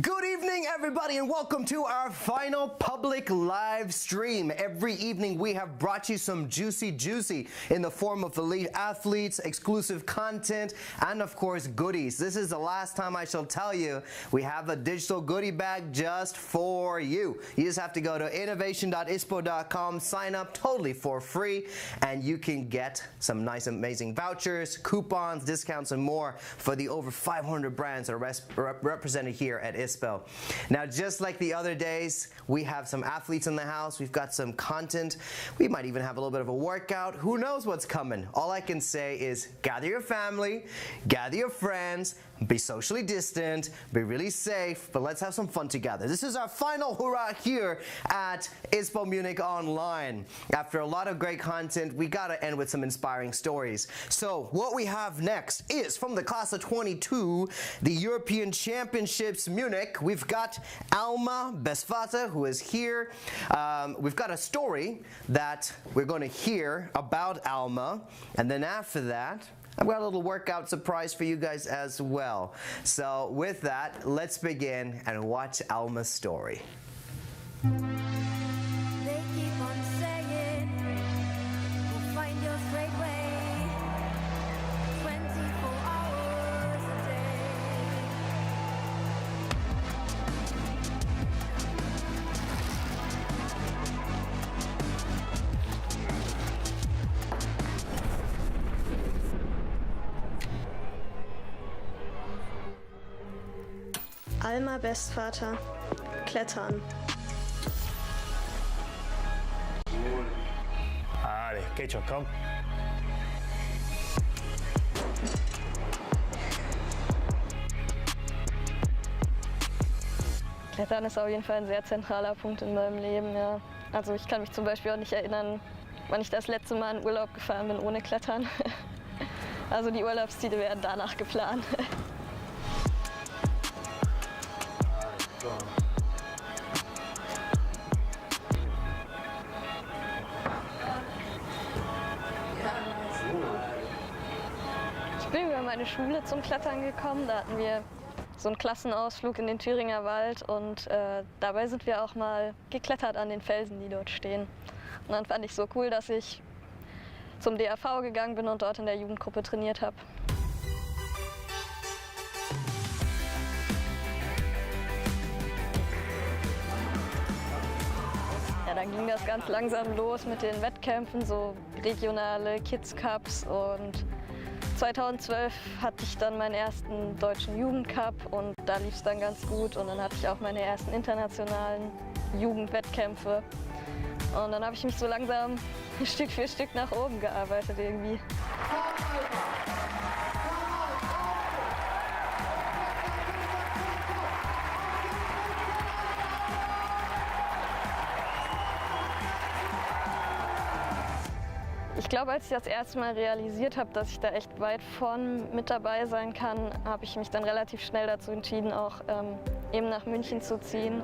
Good evening, everybody, and welcome to our final public live stream. Every evening we have brought you some juicy in the form of elite athletes, exclusive content, and of course goodies. This is the last time I shall tell you we have a digital goodie bag just for you. You just have to go to innovation.ispo.com, sign up totally for free, and you can get some nice amazing vouchers, coupons, discounts, and more for the over 500 brands that are represented here at ISPO. Now, just like the other days, we have some athletes in the house, we've got some content, we might even have a little bit of a workout. Who knows what's coming? All I can say is gather your family, gather your friends, be socially distant, be really safe, but let's have some fun together. This is our final hurrah here at ISPO Munich Online. After a lot of great content, we gotta end with some inspiring stories. So what we have next is from the class of 22, the European Championships Munich. We've got Alma, Bestvater, who is here. We've got a story that we're going to hear about Alma, and then after that, I've got a little workout surprise for you guys as well. So with that, let's begin and watch Alma's story. They keep on saying, we'll find your straight way, 24 hours a day. Alma, Bestvater, Klettern. Allez, geht schon, komm. Klettern ist auf jeden Fall ein sehr zentraler Punkt in meinem Leben, ja. Also ich kann mich zum Beispiel auch nicht erinnern, wann ich das letzte Mal in Urlaub gefahren bin ohne Klettern. Also die Urlaubsziele werden danach geplant. Ich bin über meine Schule zum Klettern gekommen. Da hatten wir so einen Klassenausflug in den Thüringer Wald und dabei sind wir auch mal geklettert an den Felsen, die dort stehen. Und dann fand ich so cool, dass ich zum DAV gegangen bin und dort in der Jugendgruppe trainiert habe. Ja, dann ging das ganz langsam los mit den Wettkämpfen, so regionale Kids Cups, und 2012 hatte ich dann meinen ersten deutschen Jugendcup und da lief es dann ganz gut, und dann hatte ich auch meine ersten internationalen Jugendwettkämpfe und dann habe ich mich so langsam Stück für Stück nach oben gearbeitet irgendwie. Ich glaube, als ich das erste Mal realisiert habe, dass ich da echt weit vorn mit dabei sein kann, habe ich mich dann relativ schnell dazu entschieden, auch eben nach München zu ziehen.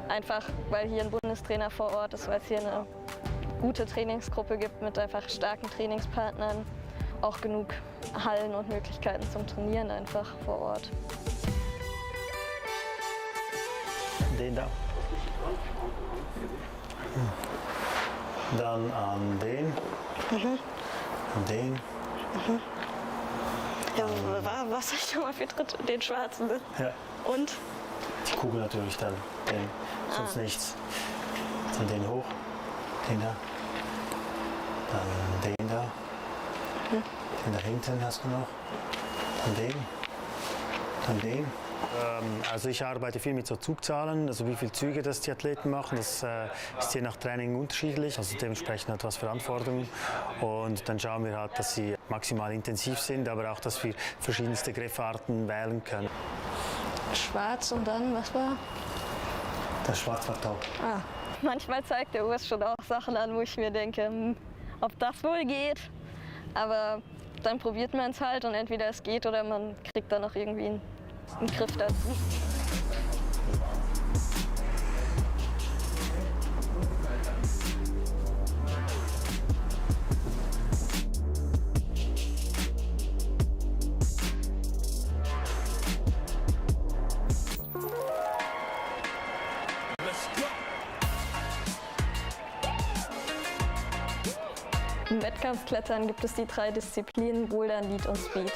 Einfach, weil hier ein Bundestrainer vor Ort ist, weil es hier eine gute Trainingsgruppe gibt mit einfach starken Trainingspartnern, auch genug Hallen und Möglichkeiten zum Trainieren einfach vor Ort. Den da. Dann an den. Und den. Ja, was soll ich nochmal für Tritt? Den schwarzen, ne? Ja. Und? Die Kugel natürlich dann. Den. Sonst nichts. Dann den hoch. Den da. Dann den da. Den da hinten hast du noch. Dann den. Dann den. Also ich arbeite viel mit so Zugzahlen, also wie viele Züge das die Athleten machen, das ist je nach Training unterschiedlich, also dementsprechend etwas Verantwortung, und dann schauen wir halt, dass sie maximal intensiv sind, aber auch, dass wir verschiedenste Griffarten wählen können. Schwarz und dann, was war? Das Schwarz war top. Manchmal zeigt der US schon auch Sachen an, wo ich mir denke, ob das wohl geht, aber dann probiert man es halt und entweder es geht oder man kriegt dann noch irgendwie einen Griff dazu. Wettkampfklettern gibt es die 3 Disziplinen Bouldern, Lead und Speed.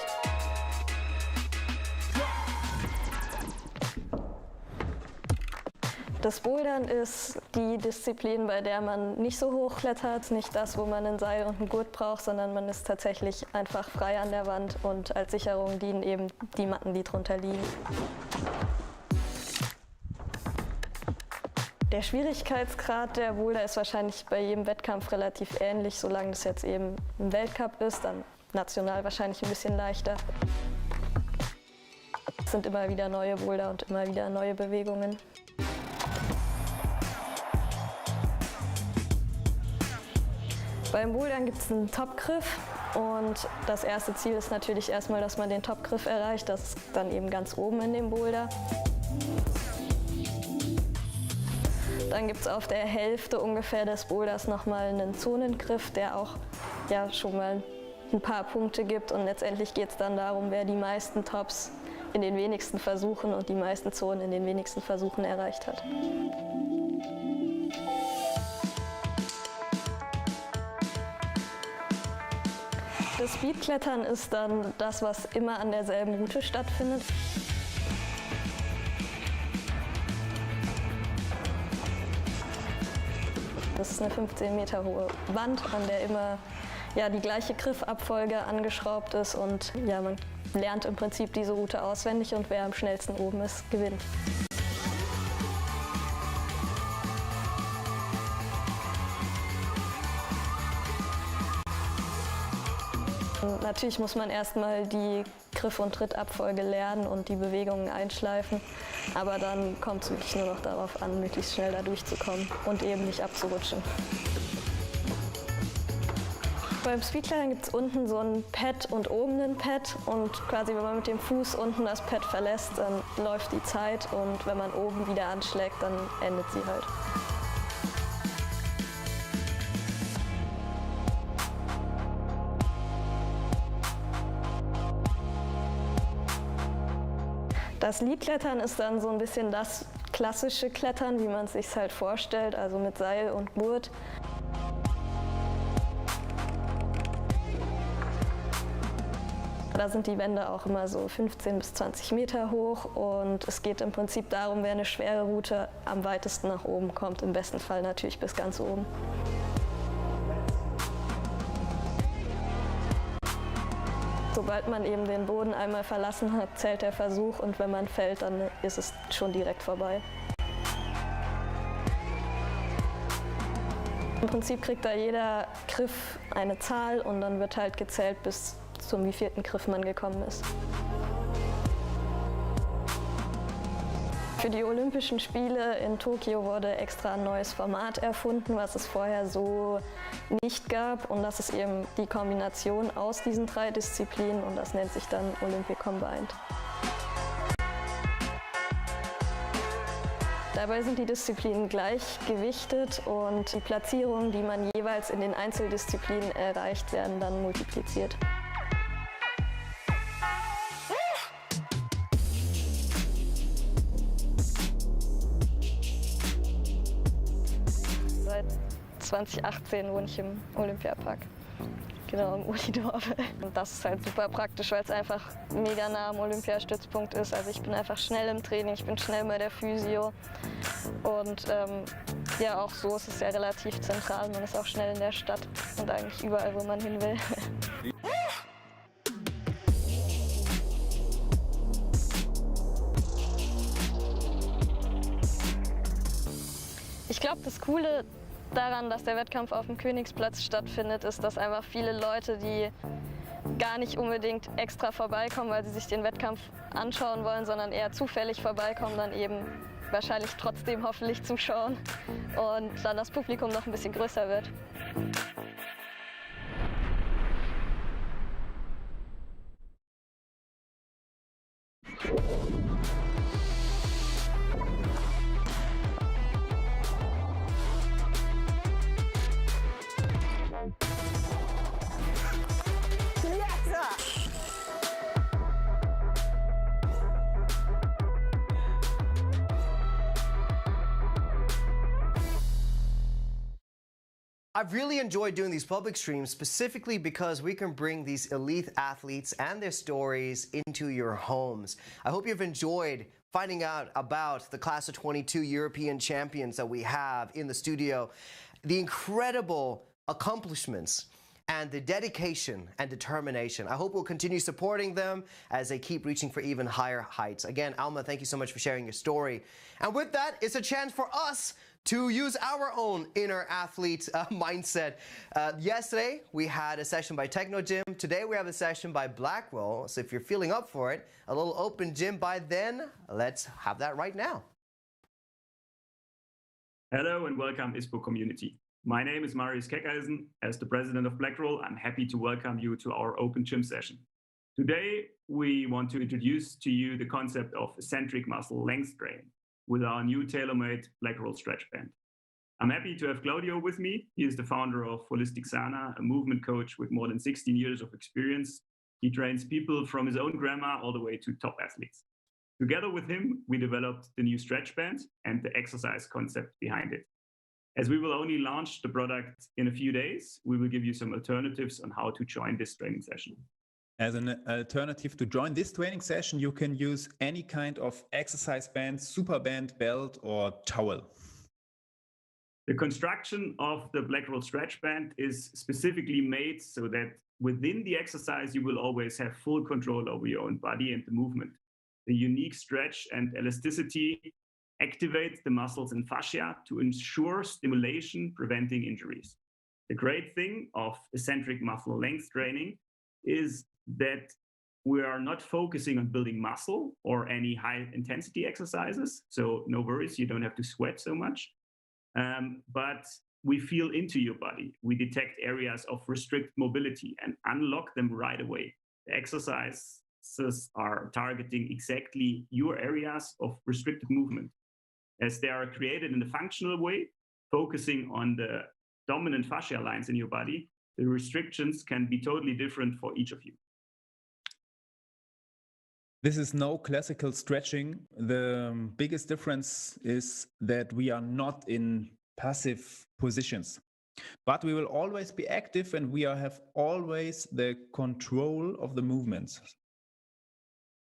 Das Bouldern ist die Disziplin, bei der man nicht so hoch klettert, nicht das, wo man ein Seil und einen Gurt braucht, sondern man ist tatsächlich einfach frei an der Wand und als Sicherung dienen eben die Matten, die drunter liegen. Der Schwierigkeitsgrad der Boulder ist wahrscheinlich bei jedem Wettkampf relativ ähnlich, solange das jetzt eben ein Weltcup ist, dann national wahrscheinlich ein bisschen leichter. Es sind immer wieder neue Boulder und immer wieder neue Bewegungen. Beim Bouldern gibt es einen Topgriff und das erste Ziel ist natürlich erstmal, dass man den Topgriff erreicht. Das ist dann eben ganz oben in dem Boulder. Dann gibt es auf der Hälfte ungefähr des Boulders nochmal einen Zonengriff, der auch ja, schon mal ein paar Punkte gibt. Und letztendlich geht es dann darum, wer die meisten Tops in den wenigsten Versuchen und die meisten Zonen in den wenigsten Versuchen erreicht hat. Das Speedklettern ist dann das, was immer an derselben Route stattfindet. Das ist eine 15 Meter hohe Wand, an der immer ja, die gleiche Griffabfolge angeschraubt ist und ja, man lernt im Prinzip diese Route auswendig und wer am schnellsten oben ist, gewinnt. Natürlich muss man erstmal die Griff- und Trittabfolge lernen und die Bewegungen einschleifen, aber dann kommt es wirklich nur noch darauf an, möglichst schnell da durchzukommen und eben nicht abzurutschen. Beim Speedklettern gibt es unten so ein Pad und oben ein Pad und quasi wenn man mit dem Fuß unten das Pad verlässt, dann läuft die Zeit und wenn man oben wieder anschlägt, dann endet sie halt. Das Leadklettern ist dann so ein bisschen das klassische Klettern, wie man es sich halt vorstellt, also mit Seil und Gurt. Da sind die Wände auch immer so 15 bis 20 Meter hoch und es geht im Prinzip darum, wer eine schwere Route am weitesten nach oben kommt, im besten Fall natürlich bis ganz oben. Sobald man eben den Boden einmal verlassen hat, zählt der Versuch und wenn man fällt, dann ist es schon direkt vorbei. Im Prinzip kriegt da jeder Griff eine Zahl und dann wird halt gezählt, bis zum wievielten Griff man gekommen ist. Für die Olympischen Spiele in Tokio wurde extra ein neues Format erfunden, was es vorher so nicht gab. Und das ist eben die Kombination aus diesen 3 Disziplinen und das nennt sich dann Olympic Combined. Dabei sind die Disziplinen gleich gewichtet und die Platzierungen, die man jeweils in den Einzeldisziplinen erreicht, werden dann multipliziert. Seit 2018 wohne ich im Olympiapark, genau im Uhlidorf. Und das ist halt super praktisch, weil es einfach mega nah am Olympiastützpunkt ist. Also ich bin einfach schnell im Training, ich bin schnell bei der Physio. Und ja, auch so ist es ja relativ zentral. Man ist auch schnell in der Stadt und eigentlich überall, wo man hin will. Ich glaube, das Coole daran, dass der Wettkampf auf dem Königsplatz stattfindet, ist, dass einfach viele Leute, die gar nicht unbedingt extra vorbeikommen, weil sie sich den Wettkampf anschauen wollen, sondern eher zufällig vorbeikommen, dann eben wahrscheinlich trotzdem hoffentlich zuschauen und dann das Publikum noch ein bisschen größer wird. I've really enjoyed doing these public streams specifically because we can bring these elite athletes and their stories into your homes. I hope you've enjoyed finding out about the class of 22 European champions that we have in the studio, the incredible accomplishments and the dedication and determination. I hope we'll continue supporting them as they keep reaching for even higher heights. Again, Alma, thank you so much for sharing your story. And with that, it's a chance for us to use our own inner athlete mindset. Yesterday, we had a session by Techno Gym. Today, we have a session by BLACKROLL. So if you're feeling up for it, a little open gym by then, let's have that right now. Hello and welcome ISPO community. My name is Marius Keckeisen. As the president of BLACKROLL, I'm happy to welcome you to our open gym session. Today, we want to introduce to you the concept of eccentric muscle length training with our new tailor-made BLACKROLL stretch band. I'm happy to have Claudio with me. He is the founder of Holistic Sana, a movement coach with more than 16 years of experience. He trains people from his own grandma all the way to top athletes. Together with him, we developed the new stretch band and the exercise concept behind it. As we will only launch the product in a few days, we will give you some alternatives on how to join this training session. As an alternative to join this training session, you can use any kind of exercise band, super band, belt, or towel. The construction of the BLACKROLL stretch band is specifically made so that within the exercise, you will always have full control over your own body and the movement. The unique stretch and elasticity activates the muscles and fascia to ensure stimulation, preventing injuries. The great thing of eccentric muscle length training is that we are not focusing on building muscle or any high intensity exercises. So no worries, you don't have to sweat so much. But we feel into your body. We detect areas of restricted mobility and unlock them right away. The exercises are targeting exactly your areas of restricted movement, as they are created in a functional way, focusing on the dominant fascia lines in your body. The restrictions can be totally different for each of you. This is no classical stretching. The biggest difference is that we are not in passive positions, but we will always be active and we have always the control of the movements.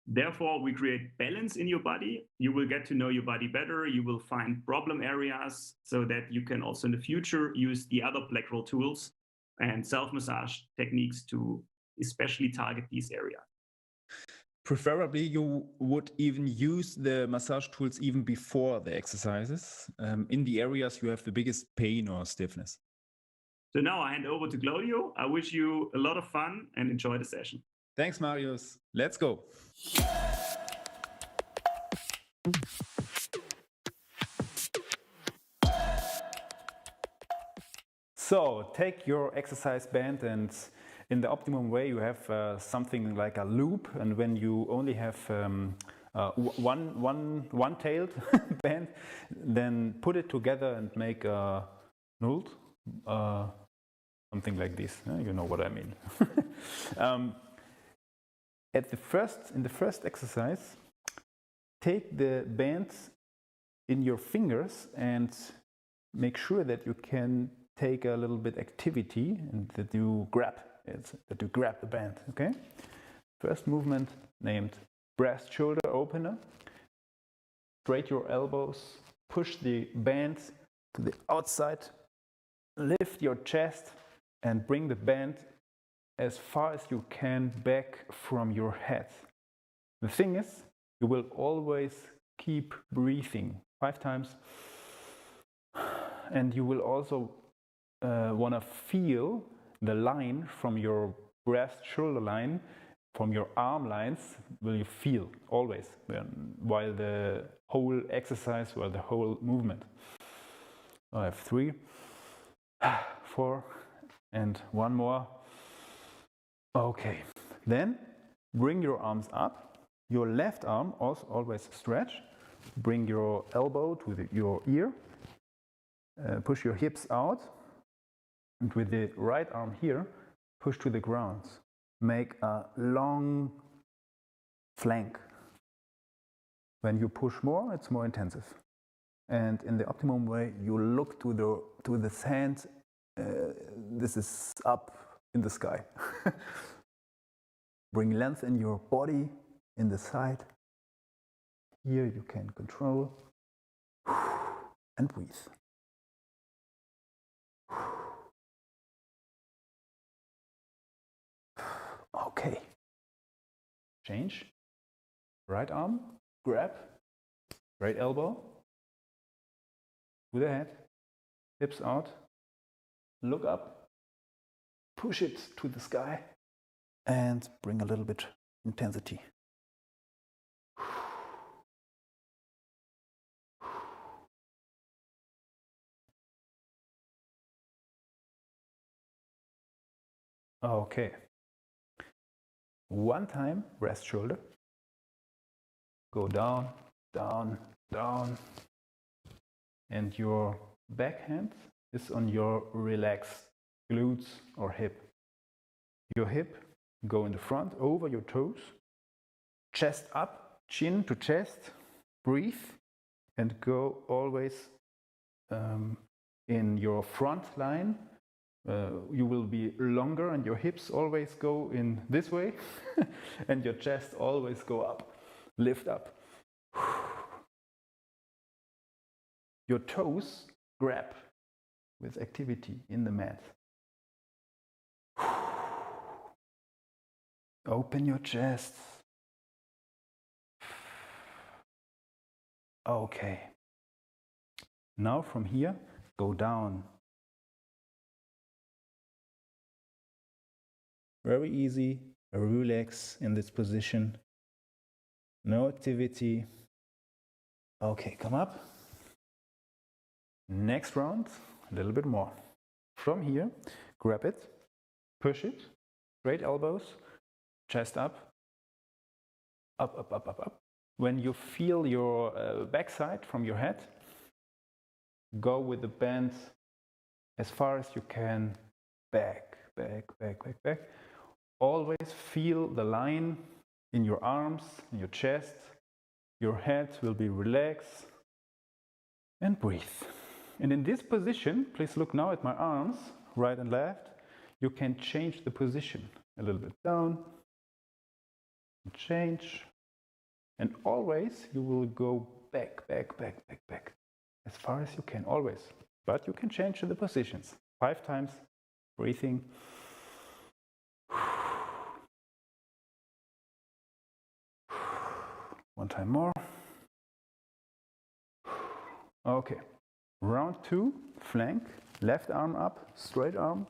Therefore, we create balance in your body. You will get to know your body better. You will find problem areas so that you can also in the future use the other BLACKROLL tools and self-massage techniques to especially target these areas. Preferably, you would even use the massage tools even before the exercises in the areas you have the biggest pain or stiffness. So now I hand over to Claudio. I wish you a lot of fun and enjoy the session. Thanks, Marius. Let's go. So take your exercise band, and in the optimum way you have something like a loop, and when you only have one-tailed band, then put it together and make a nult, something like this. You know what I mean. In the first exercise, take the bands in your fingers and make sure that you can take a little bit activity and that you grab the band. Okay. First movement named breast shoulder opener. Straight your elbows, push the band to the outside, lift your chest and bring the band as far as you can back from your head. The thing is, you will always keep breathing 5 times, and you will also want to feel the line from your breast shoulder line, from your arm lines, will you feel always while the whole exercise, while the whole movement. I have 3, 4, and 1 more. Okay, then bring your arms up. Your left arm also always stretch. Bring your elbow to your ear. Push your hips out. And with the right arm here, push to the ground. Make a long flank. When you push more, it's more intensive. And in the optimum way, you look to the sand this is up in the sky. Bring length in your body, in the side. Here you can control and breathe. Okay. Change. Right arm, grab. Right elbow. To the head. Hips out. Look up. Push it to the sky. And bring a little bit intensity. Okay. One time, rest shoulder. Go down, down, down. And your backhand is on your relaxed glutes or hip. Your hip go in the front over your toes. Chest up, chin to chest. Breathe and go always in your front line. You will be longer and your hips always go in this way and your chest always go up. Lift up. Your toes grab with activity in the mat. Open your chest. Okay. Now from here, go down. Very easy, relax in this position. No activity. Okay, come up. Next round, a little bit more. From here, grab it, push it, straight elbows, chest up, up, up, up, up, up. When you feel your backside from your head, go with the bend as far as you can, back, back, back, back, back. Always feel the line in your arms, in your chest. Your head will be relaxed and breathe. And in this position, please look now at my arms, right and left. You can change the position a little bit down, change, and always you will go back, back, back, back, back, as far as you can, always. But you can change the positions 5 times, breathing. One time more. Okay. Round 2, flank, left arm up, straight arm,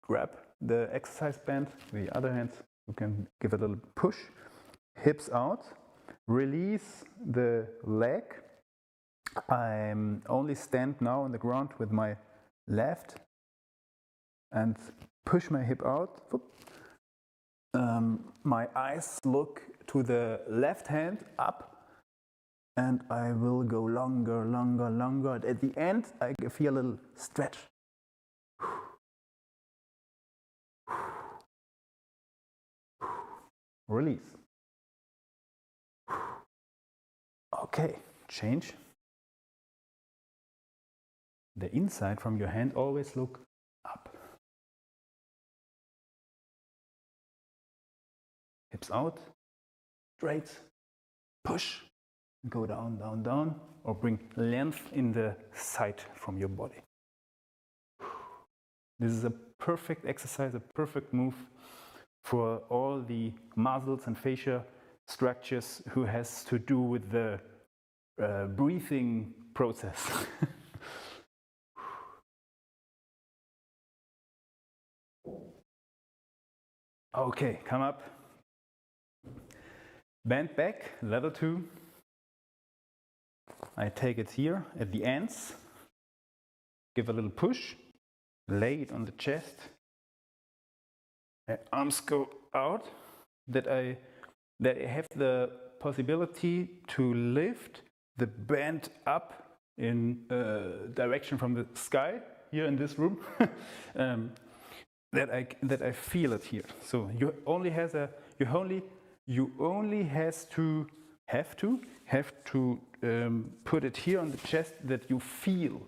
grab the exercise band with the other hand. You can give a little push, hips out, release the leg. I only stand now on the ground with my left and push my hip out. My eyes look to the left hand up. And I will go longer, longer, longer. And at the end, I feel a little stretch. Release. Okay, change. The inside from your hand always look up. Hips out, straight, push. Go down, down, down, or bring length in the side from your body. This is a perfect exercise, a perfect move for all the muscles and fascia structures who has to do with the breathing process. Okay, come up. Bend back, level 2. I take it here at the ends, give a little push, lay it on the chest, arms go out, that I have the possibility to lift the band up in direction from the sky here in this room, that I feel it here. So you only have to put it here on the chest, that you feel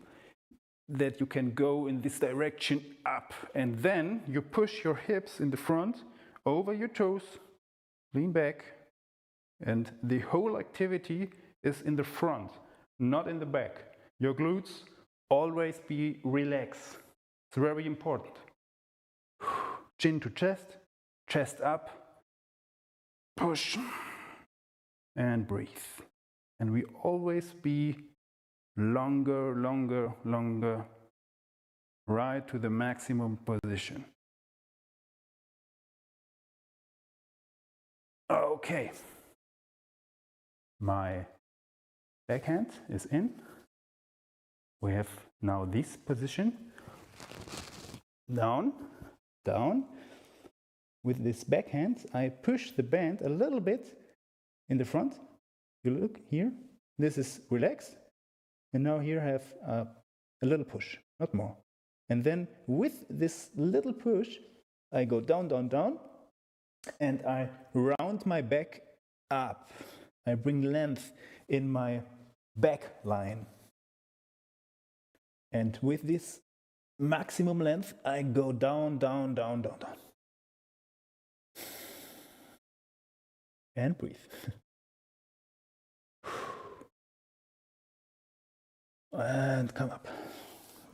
that you can go in this direction up. And then you push your hips in the front, over your toes, lean back, and the whole activity is in the front, not in the back. Your glutes always be relaxed. It's very important. Chin to chest, chest up, push, and breathe. And we always be longer, longer, longer, right to the maximum position. Okay. My backhand is in. We have now this position. Down, down. With this backhand, I push the band a little bit in the front. You look here. This is relaxed. And now here I have a little push, not more. And then with this little push, I go down, down, down. And I round my back up. I bring length in my back line. And with this maximum length, I go down, down, down, down, down. And breathe. And come up.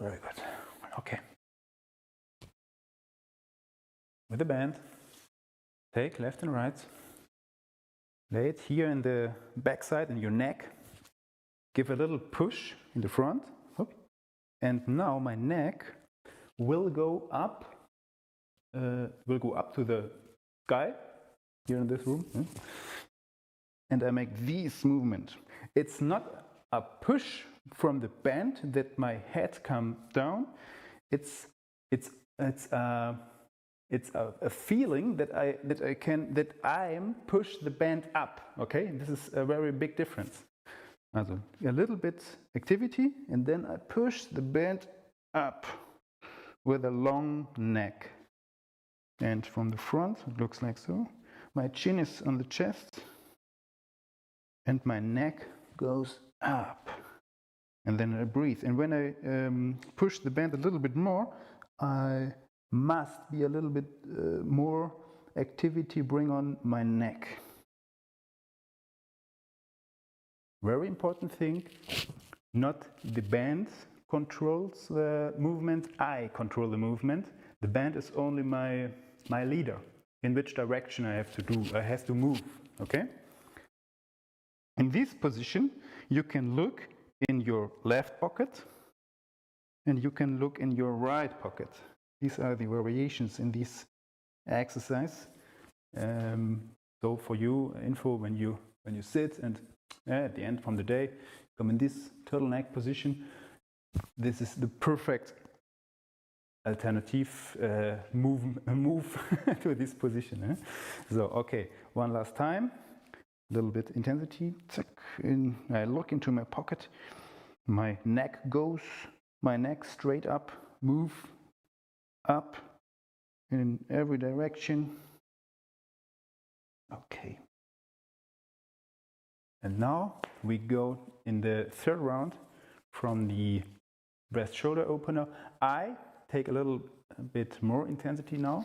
Very good. Okay. With the band, take left and right. Lay it here in the backside in your neck. Give a little push in the front. And now my neck will go up to the sky here in this room. And I make this movement. It's not a push from the band that my head comes down. It's a feeling that I'm push the band up. Okay, this is a very big difference. Also a little bit activity, and then I push the band up with a long neck. And from the front, it looks like so. My chin is on the chest, and my neck goes up. And then I breathe. And when I push the band a little bit more, I must be a little bit more activity bring on my neck. Very important thing, not the band controls the movement, I control the movement. The band is only my leader, in which direction I have to move, okay? In this position, you can look in your left pocket and you can look in your right pocket. These are the variations in this exercise. So for you, info when you sit and at the end from the day, come in this turtleneck position. This is the perfect alternative move to this position. So, okay, one last time. A little bit intensity. I look into my pocket. My neck straight up, move up in every direction. Okay. And now we go in the third round from the breast shoulder opener. I take a little bit more intensity now.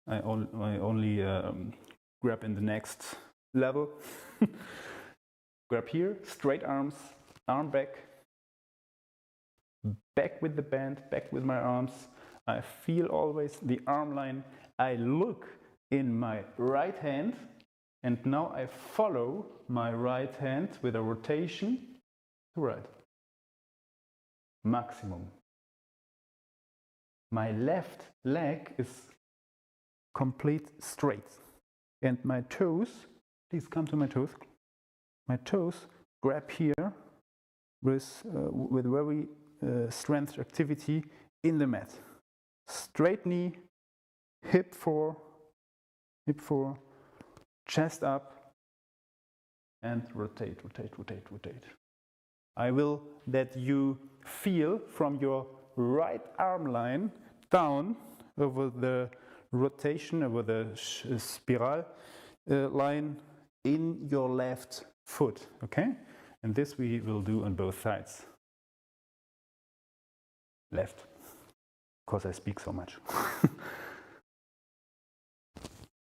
I only grab in the next level. Grab here, straight arms, arm back, back with the band, back with my arms. I feel always the arm line. I look in my right hand. And now I follow my right hand with a rotation to right. Maximum. My left leg is complete straight. And my toes, please come to my toes. My toes grab here with very strength activity in the mat. Straight knee, hip 4, chest up, and rotate, rotate, rotate, rotate. I will that you feel from your right arm line down over the rotation, over the spiral line in your left foot, okay? And this we will do on both sides. left, because I speak so much.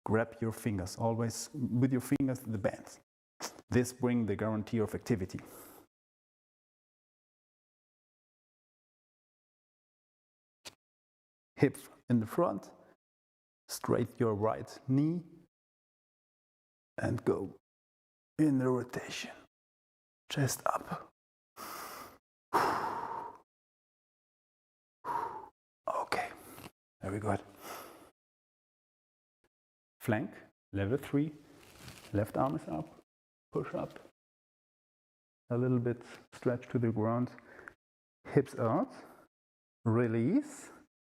Grab your fingers, always with your fingers the bands. This brings the guarantee of activity. Hips in the front, straight your right knee, and go in the rotation. Chest up. Okay, very good. Flank, level 3, left arm is up, push up, a little bit stretch to the ground, hips out, release,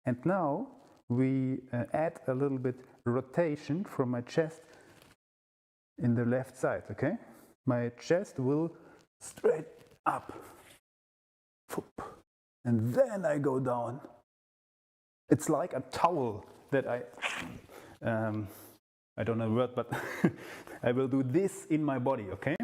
and now we add a little bit rotation from my chest in the left side, okay? My chest will straight up, and then I go down. It's like a towel that I don't know the word, but I will do this in my body, okay?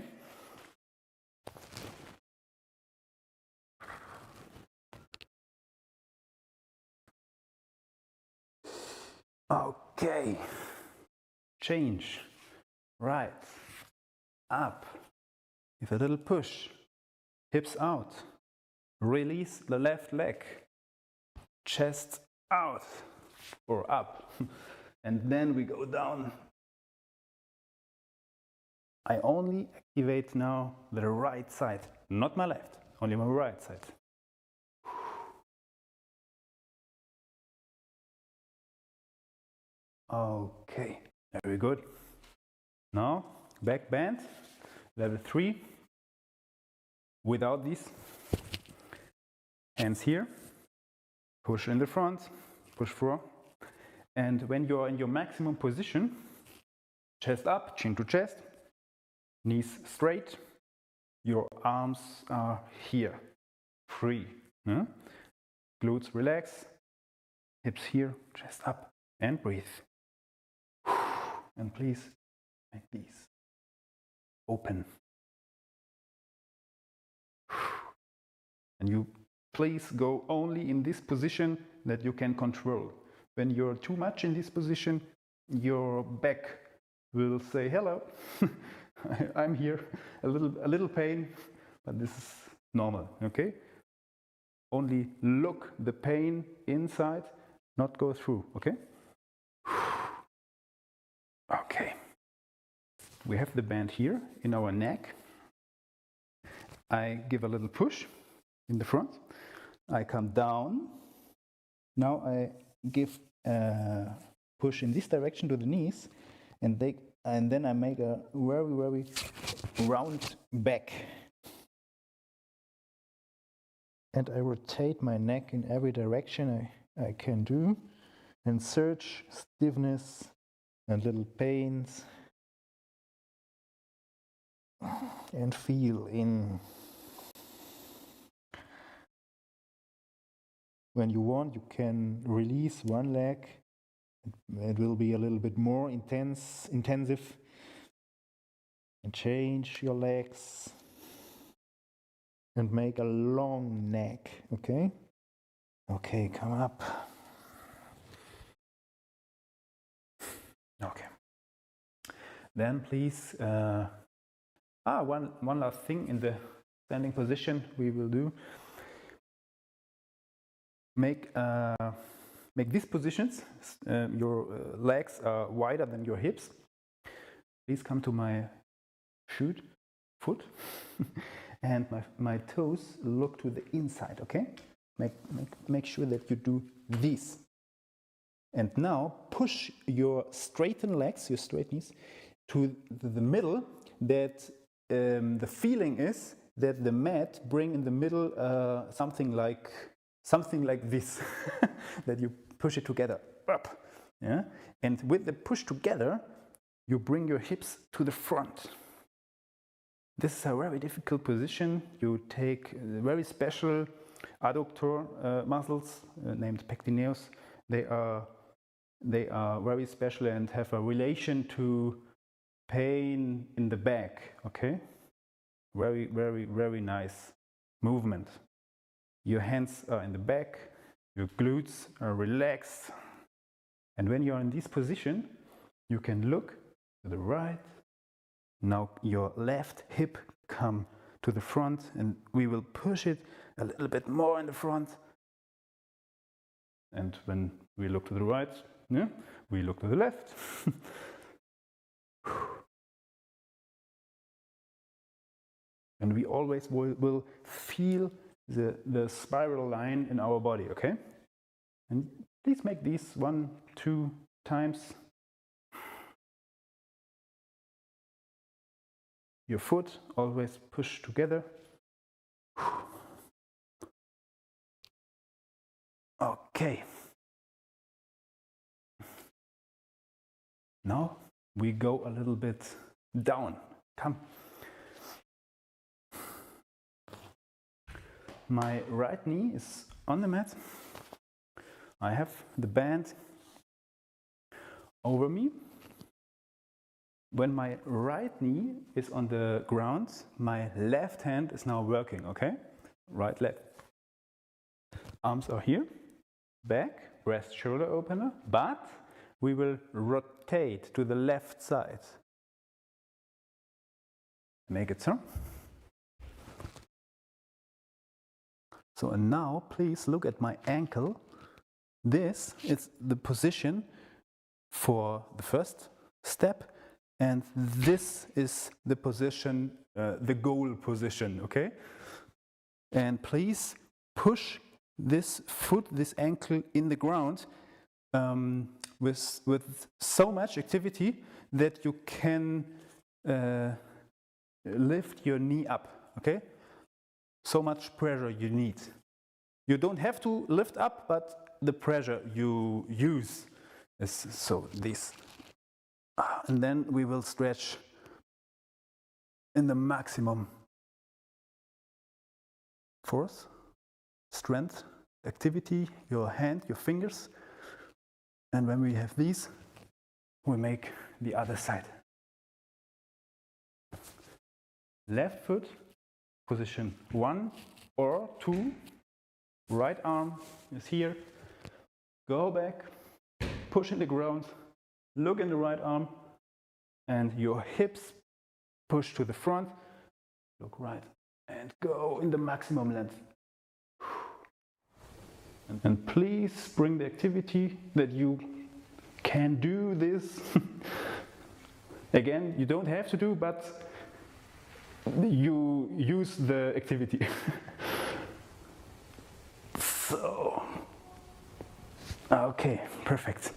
Okay. Change. Right. Up. With a little push. Hips out. Release the left leg. Chest out or up. And then we go down. I only activate now the right side, not my left, only my right side. Okay, very good. Now, back bend, level 3, without these. Hands here, push in the front, push forward. And when you're in your maximum position, chest up, chin to chest, knees straight, your arms are here, free. Glutes relax, hips here, chest up, and breathe. And please make these open. And you please go only in this position that you can control. When you're too much in this position, your back will say, hello, I'm here, a little pain, but this is normal, okay? Only look the pain inside, not go through, okay? Okay. We have the band here in our neck. I give a little push in the front. I come down. Now I give a push in this direction to the knees, and then I make a very, very round back. And I rotate my neck in every direction I can do, and search stiffness and little pains, and feel in. When you want, you can release one leg. It will be a little bit more intensive. And change your legs. And make a long neck, okay? Okay, come up. Okay. Then please, one last thing in the standing position we will do. Make these positions, your legs are wider than your hips. Please come to my foot, and my toes look to the inside, okay? Make sure that you do this. And now push your straightened legs, your straight knees, to the middle, that the feeling is that the mat bring in the middle something like this, that you push it together, up, yeah? And with the push together, you bring your hips to the front. This is a very difficult position. You take very special adductor muscles named pectineus. They are very special and have a relation to pain in the back, okay? Very, very, very nice movement. Your hands are in the back, your glutes are relaxed. And when you're in this position, you can look to the right. Now your left hip come to the front, and we will push it a little bit more in the front. And when we look to the right, yeah, we look to the left. And we always will feel the spiral line in our body, okay? And please make these 1, 2 times. Your foot always push together. Okay. Now we go a little bit down. Come. My right knee is on the mat. I have the band over me. When my right knee is on the ground, my left hand is now working, okay? Right leg. Arms are here, back, breast shoulder opener, but we will rotate to the left side. Make it so. So, and now please look at my ankle. This is the position for the first step, and this is the position, the goal position, okay? And please push this foot, this ankle in the ground with so much activity that you can lift your knee up, okay? So much pressure you need. You don't have to lift up, but the pressure you use is so this. And then we will stretch in the maximum force, strength, activity, your hand, your fingers. And when we have these, we make the other side. Left foot, position 1 or 2, right arm is here, go back, push in the ground, look in the right arm, and your hips push to the front, look right, and go in the maximum length. And please bring the activity that you can do this. Again, you don't have to do, but you use the activity. So, okay, perfect.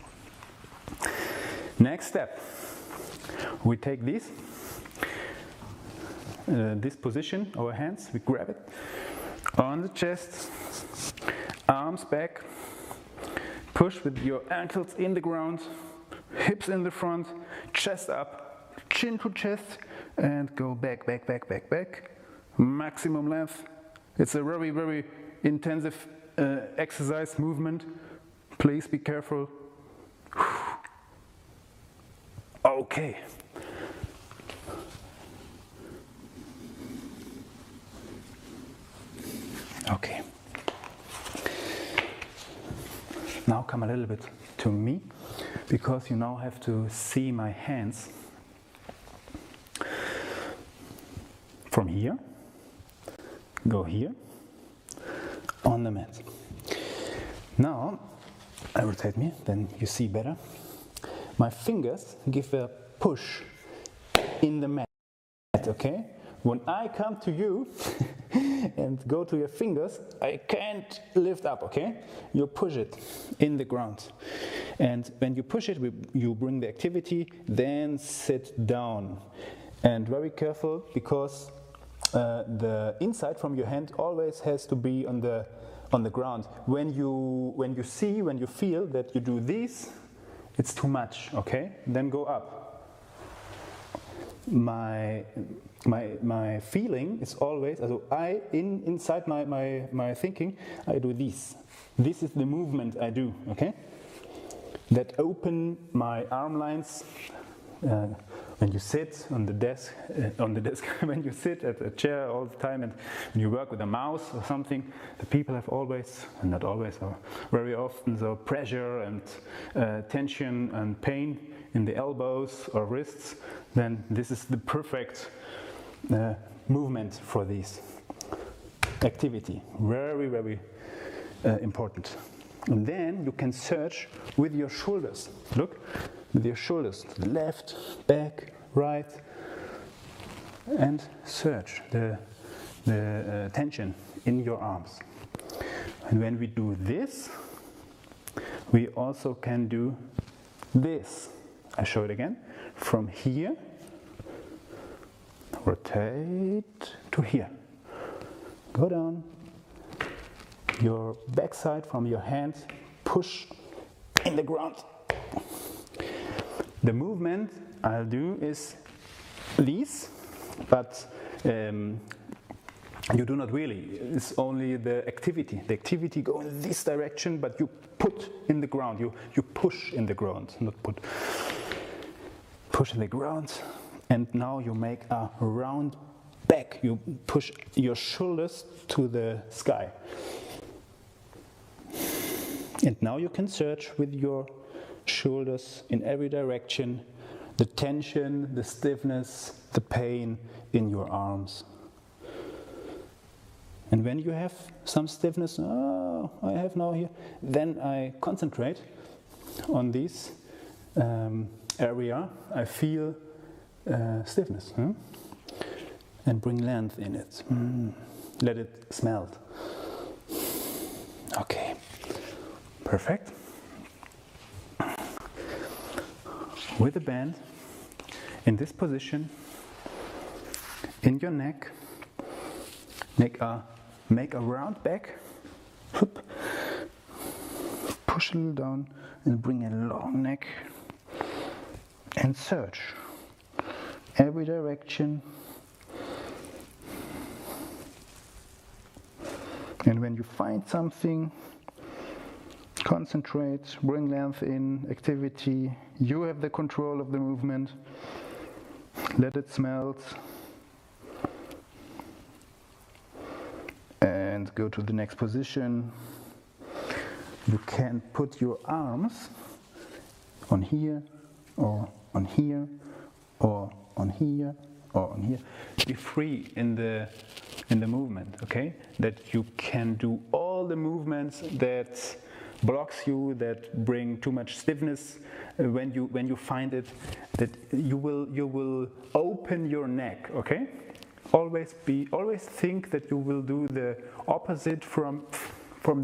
Next step, we take this position, our hands, we grab it on the chest, arms back, push with your ankles in the ground, hips in the front, chest up, chin to chest, and go back, back, back, back, back. Maximum length. It's a very, very intensive exercise movement. Please be careful. Okay. Okay. Now come a little bit to me, because you now have to see my hands. From here, go here, on the mat. Now, I rotate me, then you see better. My fingers give a push in the mat, okay? When I come to you and go to your fingers, I can't lift up, okay? You push it in the ground. And when you push it, you bring the activity, then sit down. And very careful, because the inside from your hand always has to be on the ground. When you feel that you do this, it's too much, okay? Then go up. My feeling is always, also inside my thinking, I do this. This is the movement I do, okay? That open my arm lines when you sit on the desk, when you sit at a chair all the time, and when you work with a mouse or something, the people have always, and not always, or very often, so pressure and tension and pain in the elbows or wrists. Then this is the perfect movement for this activity. Very, very important. And then you can search with your shoulders. Look, with your shoulders, left, back, right, and search the tension in your arms. And when we do this, we also can do this. I show it again. From here, rotate to here. Go down. Your backside from your hand, push in the ground. The movement I'll do is these, but you do not really. It's only the activity. The activity goes in this direction, but you put in the ground. You push in the ground, not put. Push in the ground, and now you make a round back. You push your shoulders to the sky. And now you can search with your shoulders in every direction the tension, the stiffness, the pain in your arms. And when you have some stiffness, I have now here, then I concentrate on this area. I feel stiffness and bring length in it. Let it smelt. Okay. Perfect. With the band in this position, in your neck, make a round back, push a little down and bring a long neck and search every direction. And when you find something, concentrate, bring length in, activity. You have the control of the movement. Let it smelt. And go to the next position. You can put your arms on here, or on here, or on here, or on here. Be free in the movement, okay? That you can do all the movements that blocks you, that bring too much stiffness. When you find it, that you will open your neck, okay? Always think that you will do the opposite from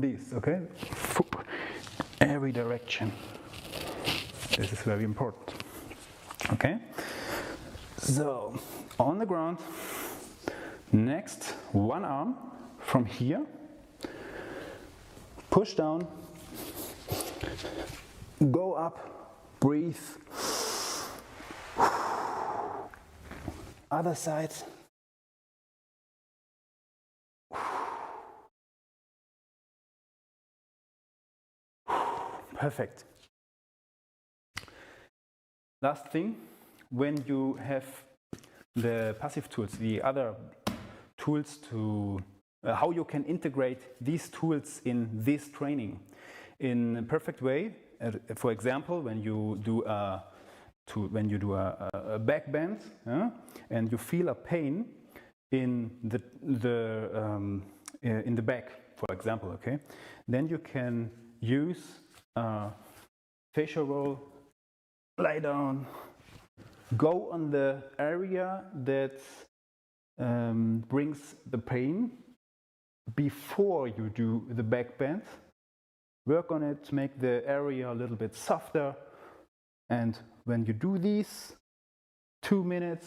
this, okay? Every direction. This is very important. Okay? So on the ground. Next, one arm from here. Push down. Go up, breathe. Other side. Perfect. Last thing, when you have the passive tools, the other tools to how you can integrate these tools in this training in a perfect way. For example, when you do a back bend and you feel a pain in the back, for example, okay, then you can use a fascia roll, lie down, go on the area that brings the pain before you do the back bend. Work on it, make the area a little bit softer, and when you do these 2 minutes,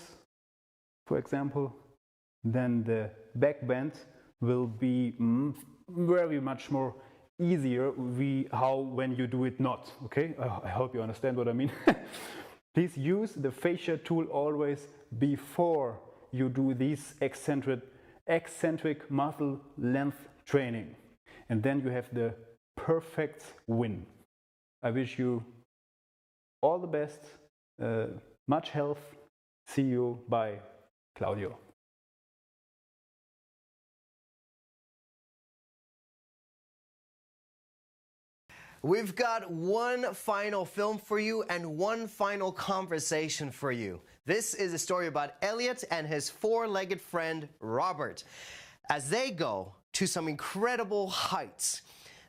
for example, then the back bend will be very much more easier when you do it not. Okay, I hope you understand what I mean. Please use the fascia tool always before you do this eccentric muscle length training, and then you have the perfect win. I wish you all the best, much health, See you. Bye, Claudio. We've got one final film for you and one final conversation for you. This is a story about Eliott and his four-legged friend, Robert, as they go to some incredible heights.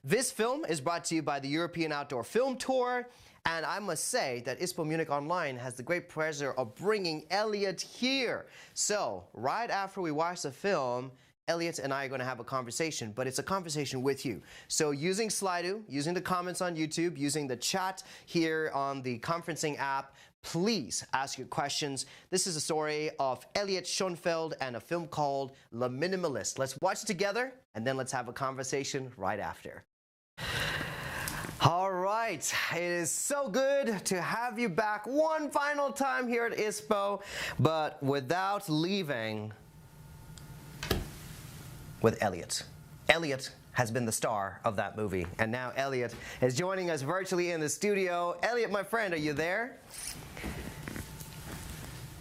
This film is brought to you by the European Outdoor Film Tour, and I must say that ISPO Munich Online has the great pleasure of bringing Eliott here. So, right after we watch the film, Eliott and I are going to have a conversation, but it's a conversation with you. So using Slido, using the comments on YouTube, using the chat here on the conferencing app, please ask your questions. This is a story of Eliott Schonfeld and a film called Le Minimaliste. Let's watch it together, and then let's have a conversation right after. All right, it is so good to have you back one final time here at ISPO, but without leaving with Eliott. Eliott has been the star of that movie, and now Eliott is joining us virtually in the studio. Eliott, my friend, are you there?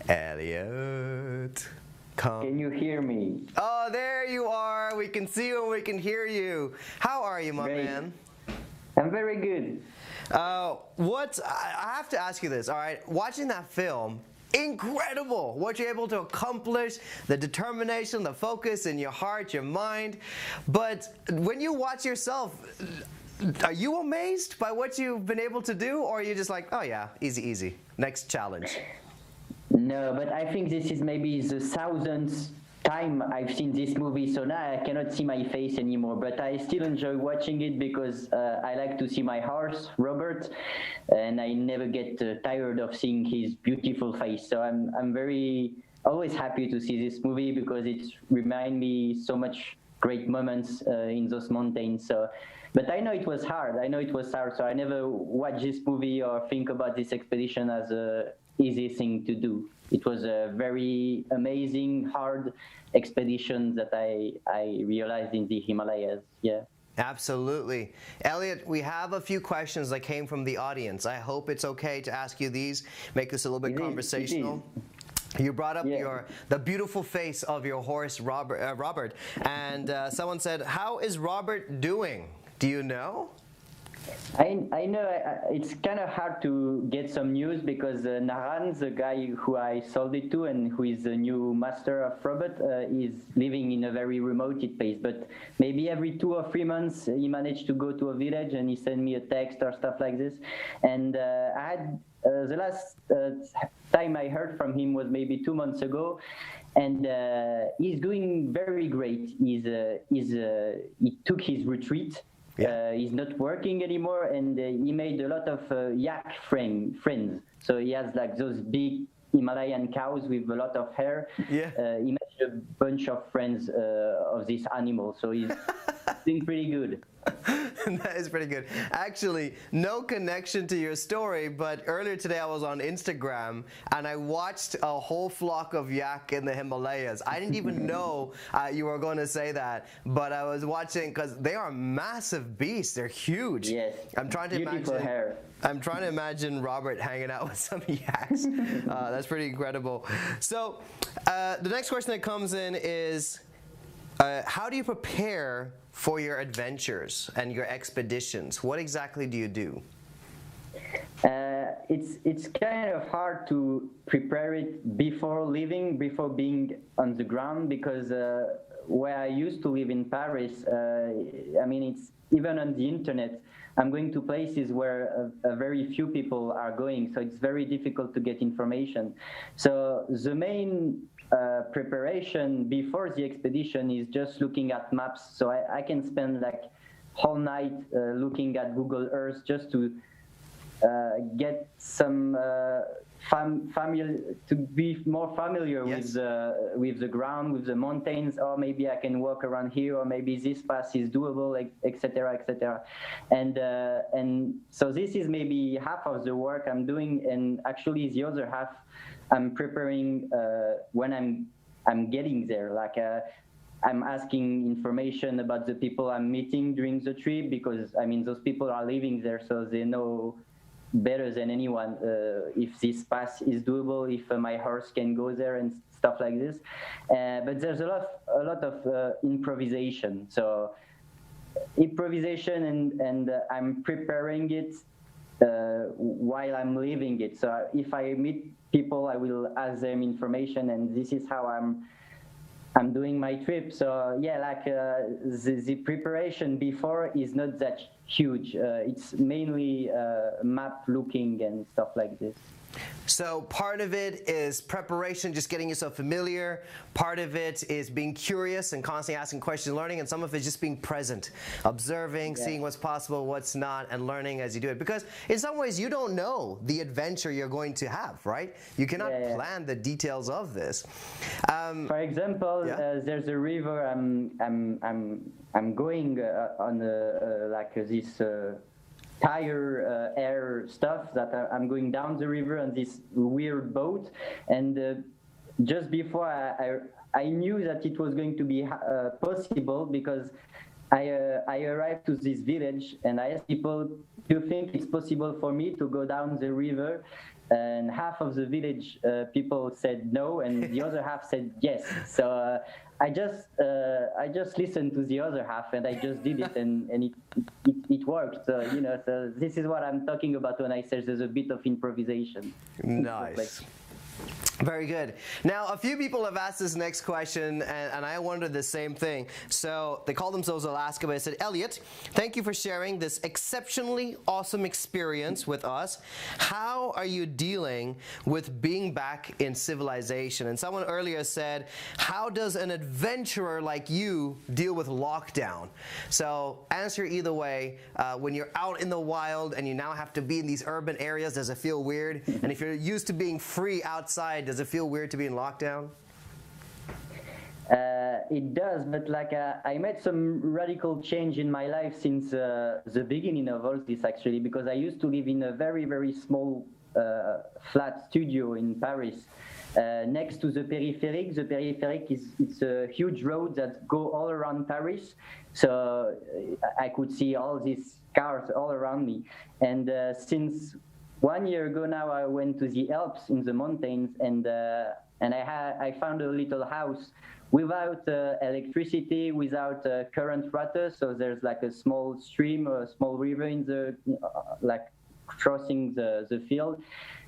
Eliott, come. Can you hear me? Oh, there you are. We can see you and we can hear you. How are you, my Great. man? I'm very good. I have to ask you this, all right? Watching that film, incredible what you're able to accomplish, the determination, the focus in your heart, your mind. But when you watch yourself, are you amazed by what you've been able to do, or are you just like, oh yeah, easy, easy, next challenge? No, but I think this is maybe the thousandth time I've seen this movie, so now I cannot see my face anymore, but I still enjoy watching it because I like to see my horse, Robert, and I never get tired of seeing his beautiful face. So I'm very always happy to see this movie because it reminds me so much great moments in those mountains. So, but I know it was hard. So I never watch this movie or think about this expedition as a easy thing to do. It was a very amazing, hard expedition that I realized in the Himalayas. Yeah. Absolutely. Eliott, we have a few questions that came from the audience. I hope it's okay to ask you these, make this a little bit conversational. You brought up the beautiful face of your horse, Robert, and someone said, how is Robert doing? Do you know? I know it's kind of hard to get some news because Naran, the guy who I sold it to and who is the new master of Robert, is living in a very remote place. But maybe every 2 or 3 months he managed to go to a village and he sent me a text or stuff like this. And I had the last time I heard from him was maybe 2 months ago. And he's doing very great. He took his retreat. Yeah. He's not working anymore, and he made a lot of yak friends. So he has like those big Himalayan cows with a lot of hair. Yeah. He made a bunch of friends of this animal, so he's doing pretty good. That is pretty good. Actually, no connection to your story, but earlier today I was on Instagram and I watched a whole flock of yak in the Himalayas. I didn't even know you were going to say that, but I was watching because they are massive beasts. They're huge. Yes. I'm trying to imagine Robert hanging out with some yaks. That's pretty incredible. So the next question that comes in is, how do you prepare for your adventures and your expeditions? What exactly do you do? It's kind of hard to prepare it before leaving, before being on the ground, because where I used to live in Paris, I mean, it's even on the internet, I'm going to places where very few people are going, so it's very difficult to get information. So the main preparation before the expedition is just looking at maps. So I can spend like whole night looking at Google Earth just to get some to be more familiar with the ground, with the mountains, or maybe I can walk around here, or maybe this path is doable, etc., etc. And so this is maybe half of the work I'm doing, and actually the other half I'm preparing when I'm getting there. Like I'm asking information about the people I'm meeting during the trip, because I mean those people are living there, so they know better than anyone if this pass is doable, if my horse can go there and stuff like this. But there's a lot of improvisation. So improvisation, and I'm preparing it while I'm living it. So if I meet people, I will ask them information, and this is how I'm doing my trip. So yeah, like the preparation before is not that huge. It's mainly map looking and stuff like this. So part of it is preparation, just getting yourself familiar. Part of it is being curious and constantly asking questions, learning, and some of it is just being present, observing, seeing what's possible, what's not, and learning as you do it. Because in some ways, you don't know the adventure you're going to have, right? You cannot plan the details of this. For example, there's a river I'm going on like this. Tire air stuff that I'm going down the river on this weird boat, and just before I knew that it was going to be possible, because I arrived to this village and I asked people, do you think it's possible for me to go down the river? And half of the village people said no, and the other half said yes. So I just listened to the other half, and I just did it, and it worked. So so this is what I'm talking about when I say there's a bit of improvisation. Nice. Very good. Now, a few people have asked this next question, and I wondered the same thing. So they call themselves Alaska, but I said, Eliott, thank you for sharing this exceptionally awesome experience with us. How are you dealing with being back in civilization? And someone earlier said, how does an adventurer like you deal with lockdown? So answer either way. When you're out in the wild and you now have to be in these urban areas, does it feel weird? And if you're used to being free outside, does it feel weird to be in lockdown? It does, but like I made some radical change in my life since the beginning of all this, actually, because I used to live in a very, very small flat studio in Paris next to the Périphérique. The Périphérique it's a huge road that go all around Paris, so I could see all these cars all around me. And since 1 year ago now, I went to the Alps in the mountains, and I found a little house without electricity, without current router. So there's like a small stream or a small river in the like crossing the field.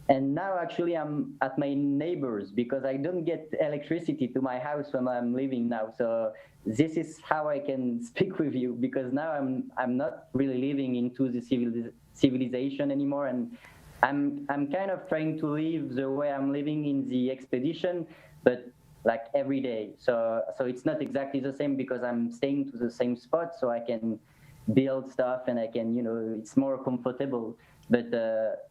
And now actually I'm at my neighbor's because I don't get electricity to my house when I'm living now. So this is how I can speak with you, because now I'm not really living into the civilization anymore, and I'm kind of trying to live the way I'm living in the expedition, but like every day. So it's not exactly the same because I'm staying to the same spot, so I can build stuff and I can, it's more comfortable. But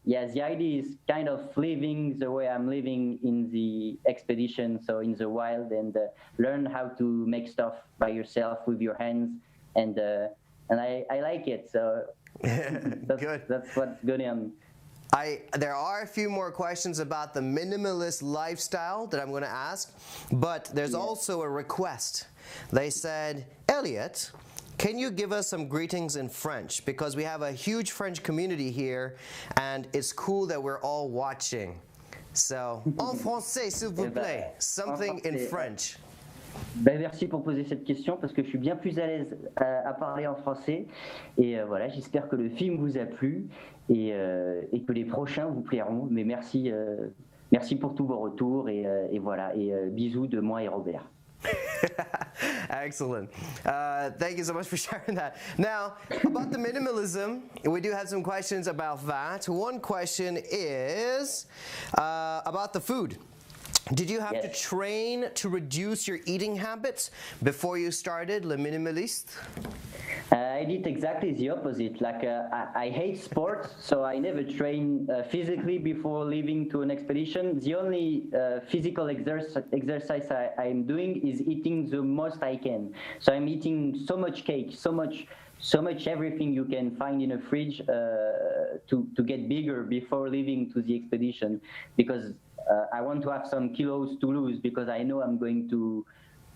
yeah, the idea is kind of living the way I'm living in the expedition, so in the wild, and learn how to make stuff by yourself with your hands, and I like it. So that's what's going on. There are a few more questions about the minimalist lifestyle that I'm going to ask, but there's also a request. They said, Eliott, can you give us some greetings in French? Because we have a huge French community here, and it's cool that we're all watching. So, en français, s'il vous plaît, something in French. Merci pour poser cette question, parce que je suis bien plus à l'aise à parler en français. Et voilà, j'espère que le film vous a plu et que les prochains vous plairont. Mais merci, merci pour tous vos retours et voilà. Et bisous de moi et Robert. Excellent. Thank you so much for sharing that. Now, about the minimalism, we do have some questions about that. One question is about the food. Did you have to train to reduce your eating habits before you started Le Minimaliste? I did exactly the opposite. Like I hate sports, so I never train physically before leaving to an expedition. The only physical exercise I'm doing is eating the most I can. So I'm eating so much cake, so much everything you can find in a fridge to get bigger before leaving to the expedition, because I want to have some kilos to lose, because I know I'm going to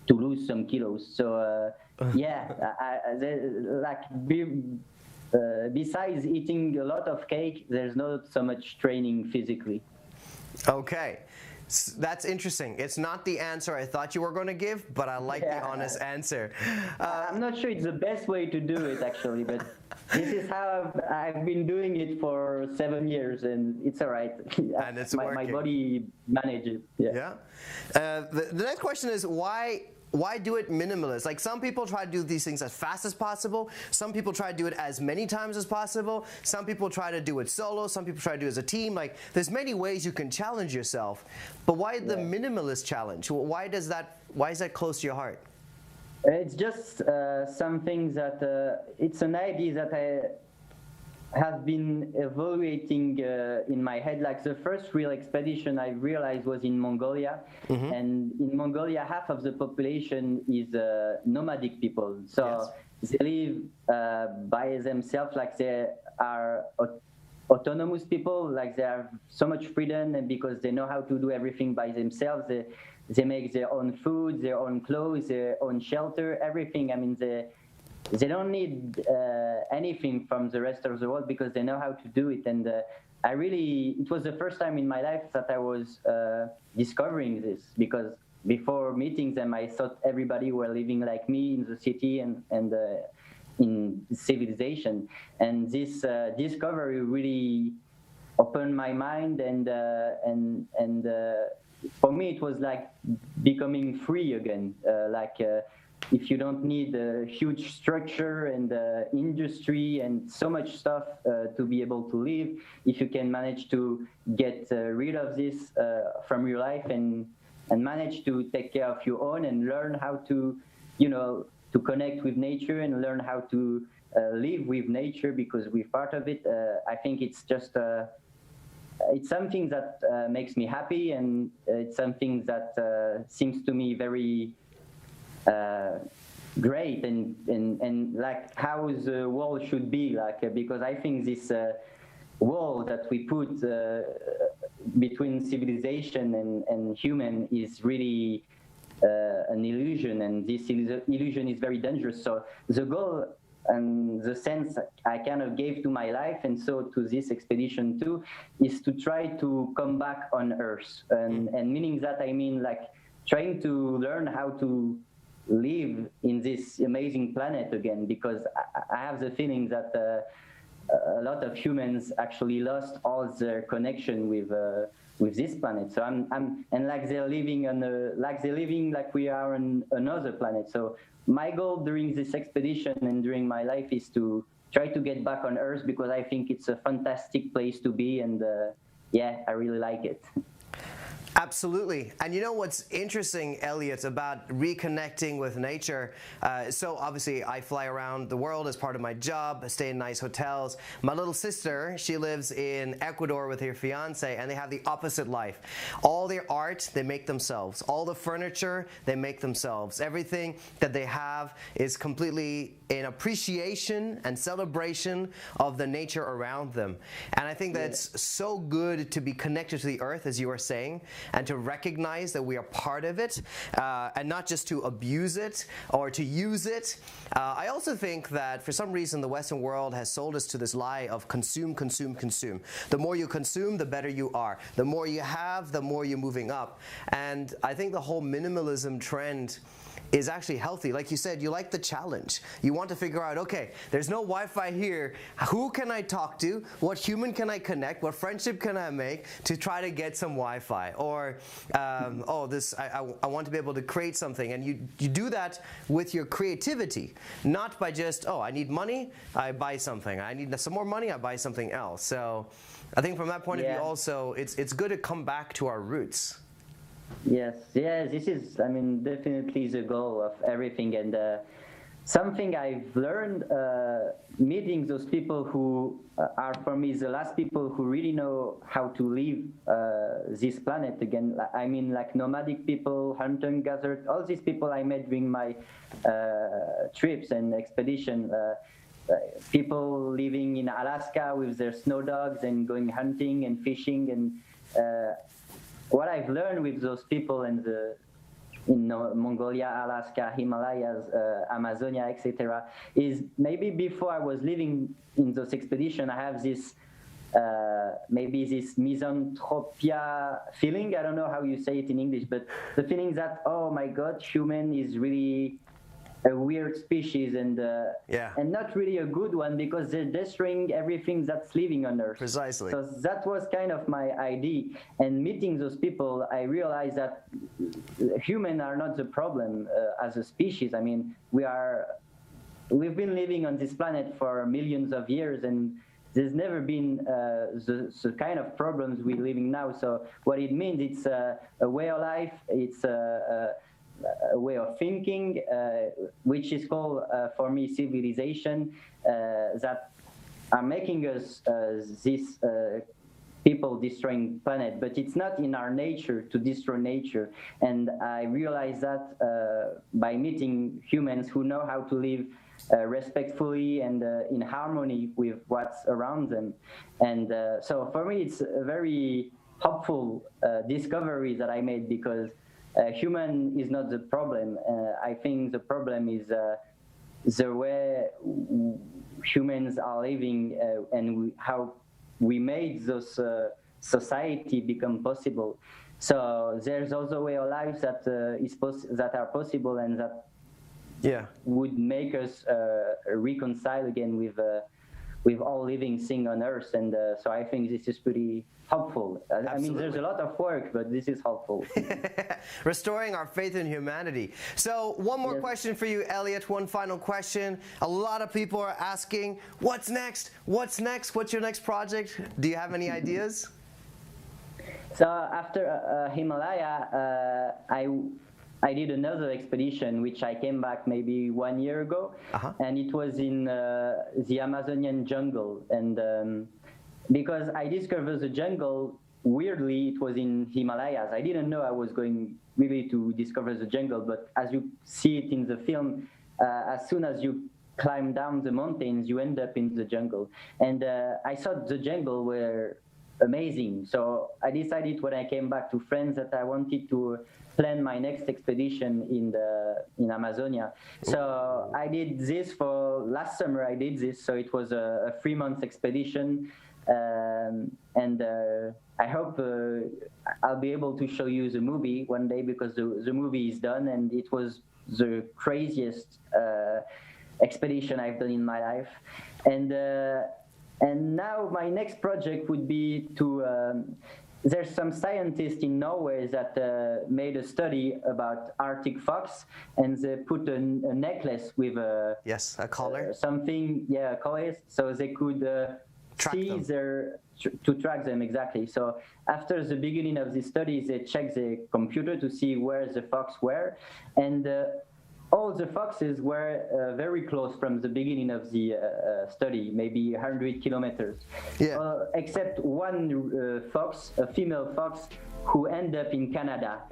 lose some kilos. So yeah, besides eating a lot of cake, there's not so much training physically. Okay. That's interesting. It's not the answer I thought you were going to give, but I like the honest answer. I'm not sure it's the best way to do it, actually, but this is how I've been doing it for 7 years, and it's all right. And it's my working. body manages. Yeah. The next question is why do it minimalist? Like, some people try to do these things as fast as possible. Some people try to do it as many times as possible. Some people try to do it solo. Some people try to do it as a team. Like, there's many ways you can challenge yourself. But why the minimalist challenge? Why is that close to your heart? It's just something that it's an idea that I have been evaluating in my head. Like, the first real expedition I realized was in Mongolia, and in Mongolia half of the population is nomadic people, so they live by themselves, like they are autonomous people, like they have so much freedom, and because they know how to do everything by themselves, they make their own food, their own clothes, their own shelter, everything. I mean, they don't need anything from the rest of the world because they know how to do it. And it was the first time in my life that I was discovering this, because before meeting them, I thought everybody were living like me in the city and in civilization. And this discovery really opened my mind, and for me it was like becoming free again, if you don't need a huge structure and industry and so much stuff to be able to live, if you can manage to get rid of this from your life and manage to take care of your own and learn how to, to connect with nature and learn how to live with nature because we're part of it, I think it's just it's something that makes me happy, and it's something that seems to me very great and like how the world should be, like, because I think this wall that we put between civilization and human is really an illusion, and this illusion is very dangerous. So the goal and the sense I kind of gave to my life, and so to this expedition too, is to try to come back on Earth, and meaning that I mean like trying to learn how to live in this amazing planet again, because I have the feeling that a lot of humans actually lost all their connection with this planet. So and like they're living on like we are on another planet. So my goal during this expedition and during my life is to try to get back on Earth, because I think it's a fantastic place to be, and yeah, I really like it. Absolutely. And you know what's interesting, Eliott, about reconnecting with nature? So obviously I fly around the world as part of my job, I stay in nice hotels. My little sister, she lives in Ecuador with her fiance, and they have the opposite life. All their art, they make themselves. All the furniture, they make themselves. Everything that they have is completely in appreciation and celebration of the nature around them. And I think that it's so good to be connected to the earth, as you were saying, and to recognize that we are part of it, and not just to abuse it or to use it. I also think that for some reason the Western world has sold us to this lie of consume, consume, consume. The more you consume, the better you are. The more you have, the more you're moving up. And I think the whole minimalism trend is actually healthy. Like you said, you like the challenge. You want to figure out, okay, there's no Wi-Fi here. Who can I talk to? What human can I connect? What friendship can I make to try to get some Wi-Fi? Or, I want to be able to create something. And you do that with your creativity, not by just, I need money, I buy something. I need some more money, I buy something else. So I think from that point of view also, it's good to come back to our roots. Yes, this is, I mean, definitely the goal of everything. And something I've learned meeting those people who are, for me, the last people who really know how to live this planet again. I mean, like nomadic people, hunter and gatherer, all these people I met during my trips and expedition. People living in Alaska with their snow dogs and going hunting and fishing, and what I've learned with those people and the in Mongolia, Alaska, Himalayas, Amazonia, etc. Is maybe before I was living in those expeditions, I have this maybe this misanthropia feeling. I don't know how you say it in English, but the feeling that, oh my God, human is really a weird species and not really a good one because they're destroying everything that's living on Earth. Precisely. So that was kind of my idea. And meeting those people, I realized that humans are not the problem as a species. I mean, we've been living on this planet for millions of years, and there's never been the kind of problems we're living now. So what it means, it's a way of life, it's a way of thinking, which is called, for me, civilization, that are making us this people destroying planet. But it's not in our nature to destroy nature. And I realized that by meeting humans who know how to live respectfully and in harmony with what's around them. And so for me, it's a very hopeful discovery that I made, because human is not the problem. I think the problem is the way humans are living and how we made those society become possible. So there's also a way of life that that are possible and that would make us reconcile again with all living things on Earth. And so I think this is pretty helpful. I mean, there's a lot of work, but this is helpful. Restoring our faith in humanity. So one more question for you, Eliott. One final question. A lot of people are asking, what's next? What's next? What's your next project? Do you have any ideas? So after Himalaya, I did another expedition, which I came back maybe 1 year ago, and it was in the Amazonian jungle. And because I discovered the jungle, weirdly, it was in Himalayas. I didn't know I was going really to discover the jungle, but as you see it in the film, as soon as you climb down the mountains, you end up in the jungle. And I thought the jungle were amazing. So I decided when I came back to France that I wanted to plan my next expedition in Amazonia. So I did this for last summer. I did this, so it was a 3-month expedition, and I hope I'll be able to show you the movie one day, because the movie is done, and it was the craziest expedition I've done in my life. And now my next project would be to there's some scientists in Norway that made a study about Arctic fox, and they put a necklace with a collar, a collar, so they could see to track them exactly. So after the beginning of the study, they checked the computer to see where the fox were, and all the foxes were very close from the beginning of the study, maybe 100 kilometers. Except one fox, a female fox, who ended up in Canada.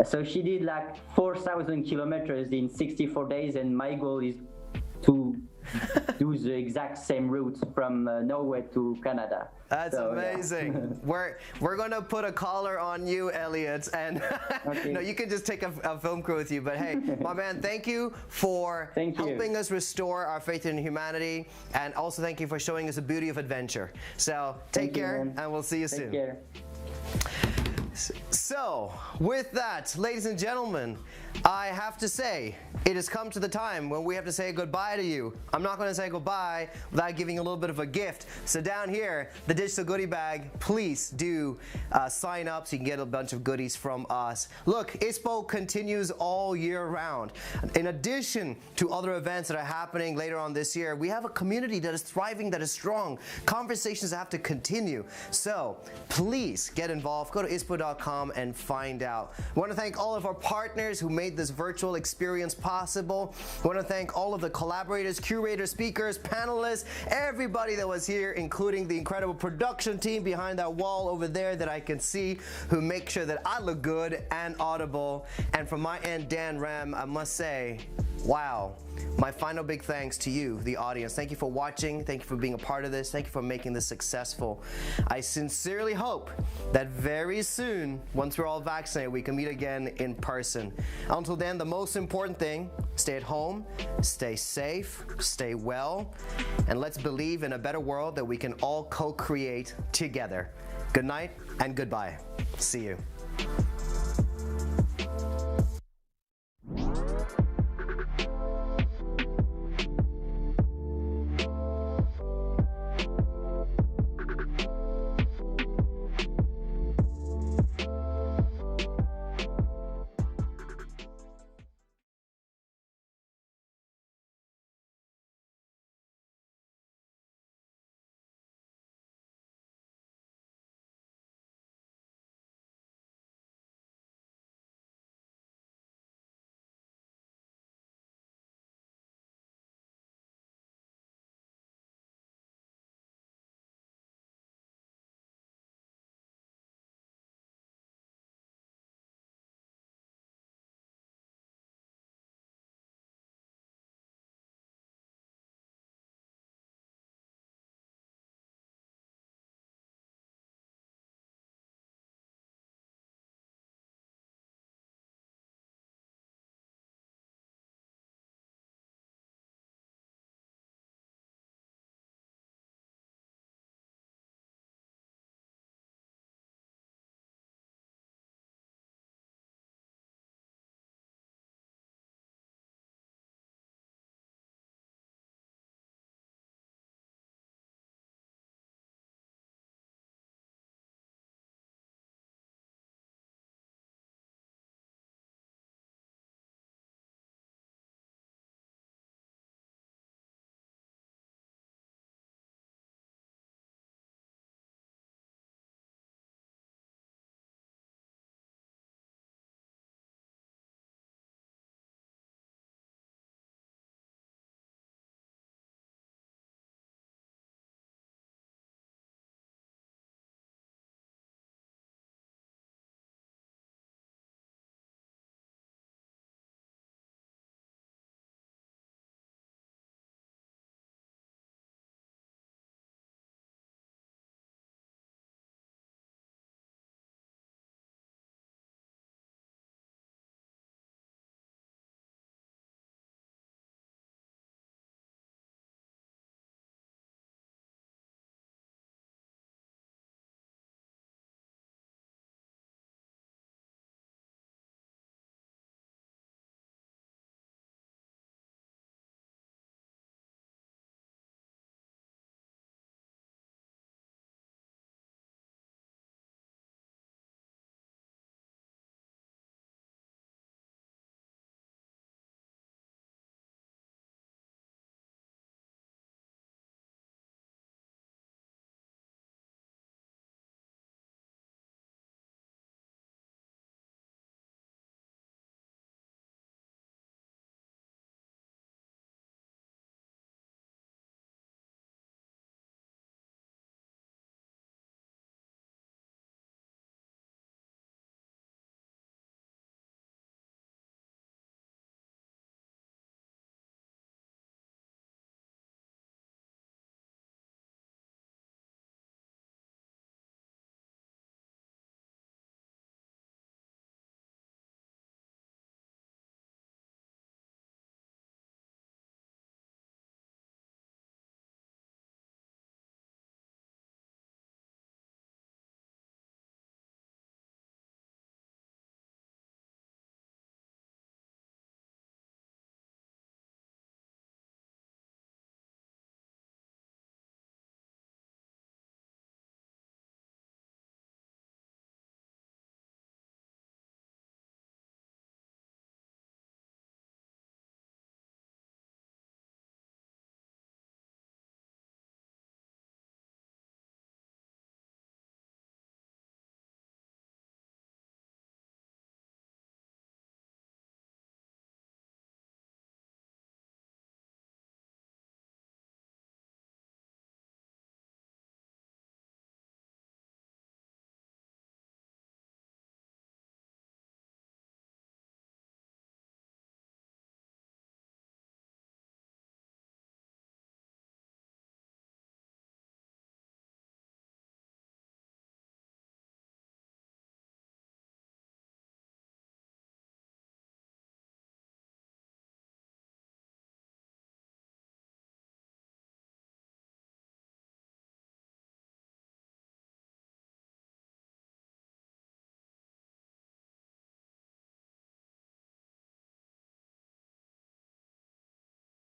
So she did like 4,000 kilometers in 64 days, and my goal is to do the exact same route from Norway to Canada. That's amazing. Yeah. We're going to put a collar on you, Eliott, and no, you can just take a film crew with you. But hey, my man, thank you for helping us restore our faith in humanity, and also thank you for showing us the beauty of adventure. So take care, and we'll see you soon. Take care. So, with that, ladies and gentlemen, I have to say, it has come to the time when we have to say goodbye to you. I'm not going to say goodbye without giving you a little bit of a gift. So down here, the digital goodie bag, please do sign up so you can get a bunch of goodies from us. Look, ISPO continues all year round. In addition to other events that are happening later on this year, we have a community that is thriving, that is strong. Conversations have to continue. So please get involved. Go to ISPO.com and find out. I want to thank all of our partners who made this virtual experience possible. I want to thank all of the collaborators, curators, speakers, panelists, everybody that was here, including the incredible production team behind that wall over there that I can see, who make sure that I look good and audible. And from my end, Dan Ram, I must say, wow. My final big thanks to you, the audience. Thank you for watching. Thank you for being a part of this. Thank you for making this successful. I sincerely hope that very soon soon, once we're all vaccinated, we can meet again in person. Until then, the most important thing, stay at home, stay safe, stay well, and let's believe in a better world that we can all co-create together. Good night and goodbye. See you.